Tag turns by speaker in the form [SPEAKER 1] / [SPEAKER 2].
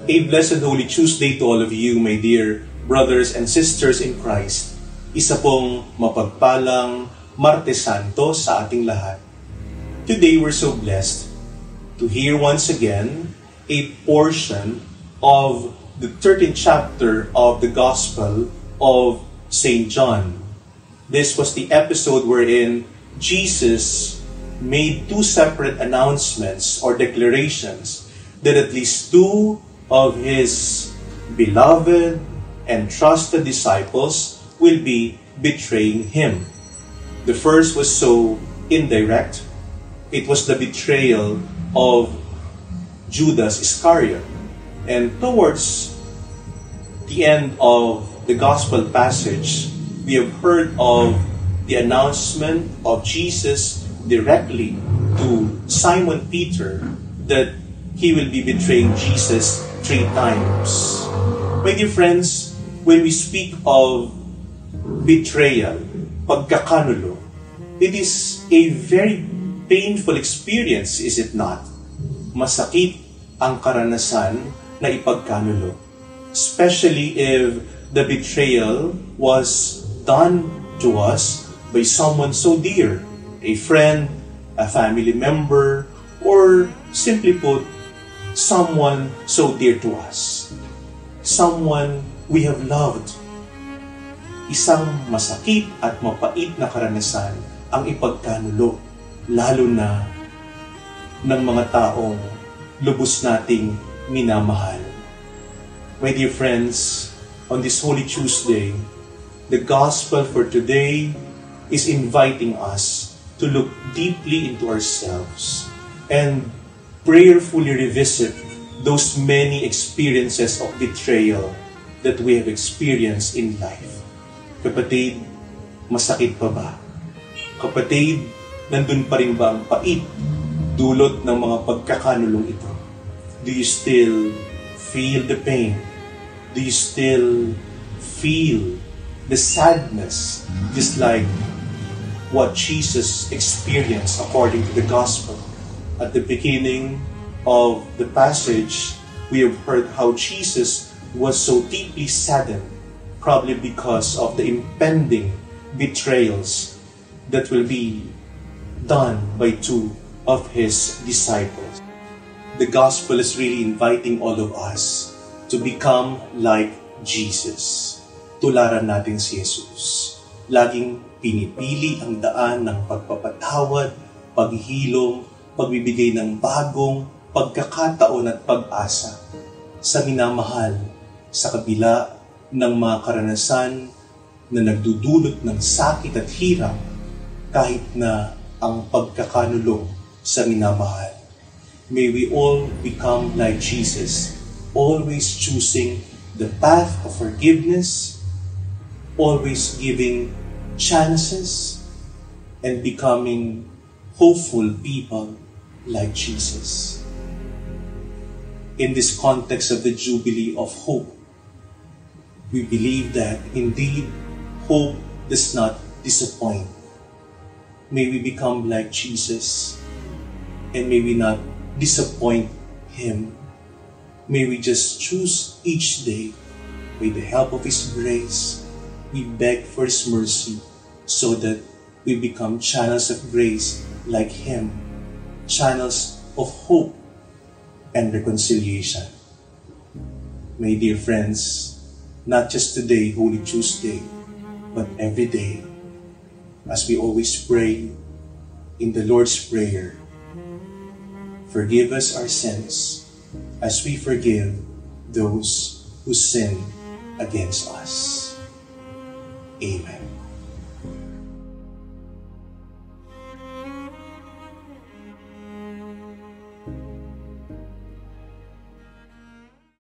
[SPEAKER 1] A blessed Holy Tuesday to all of you, my dear brothers and sisters in Christ. Isa pong mapagpalang Martes Santo sa ating lahat. Today we're so blessed to hear once again a portion of the 13th chapter of the Gospel of St. John. This was the episode wherein Jesus made two separate announcements or declarations that at least two of his beloved and trusted disciples will be betraying him. The first was so indirect. It was the betrayal of Judas Iscariot. And towards the end of the gospel passage, we have heard of the announcement of Jesus directly to Simon Peter that he will be betraying Jesus 3 times. My dear friends, when we speak of betrayal, pagkakanulo, it is a very painful experience, is it not? Masakit ang karanasan na ipagkanulo. Especially if the betrayal was done to us by someone so dear, a friend, a family member, or simply put, someone so dear to us. Someone we have loved. Isang masakit at mapait na karanasan ang ipagkanulo, lalo na ng mga taong lubos nating minamahal. My dear friends, on this Holy Tuesday, the Gospel for today is inviting us to look deeply into ourselves and prayerfully revisit those many experiences of betrayal that we have experienced in life. Kapatid, masakit pa ba? Kapatid, nandun pa rin ba ang pait dulot ng mga pagkakanulong ito? Do you still feel the pain? Do you still feel the sadness, just like what Jesus experienced according to the Gospel? At the beginning of the passage, we have heard how Jesus was so deeply saddened, probably because of the impending betrayals that will be done by 2 of his disciples. The Gospel is really inviting all of us to become like Jesus. Tularan natin si Jesus. Laging pinipili ang daan ng pagpapatawad, paghihilom, pagbibigay ng bagong pagkakataon at pag-asa sa minamahal sa kabila ng mga karanasan na nagdudulot ng sakit at hirap kahit na ang pagkakanulong sa minamahal. May we all become like Jesus, always choosing the path of forgiveness, always giving chances, and becoming hopeful people like Jesus. In this context of the Jubilee of Hope, we believe that indeed hope does not disappoint. May we become like Jesus, and may we not disappoint Him. May we just choose each day, with the help of His grace, we beg for His mercy, so that we become channels of grace like Him, channels of hope and reconciliation. My dear friends, not just today, Holy Tuesday, but every day, as we always pray in the Lord's Prayer, forgive us our sins as we forgive those who sin against us. Amen.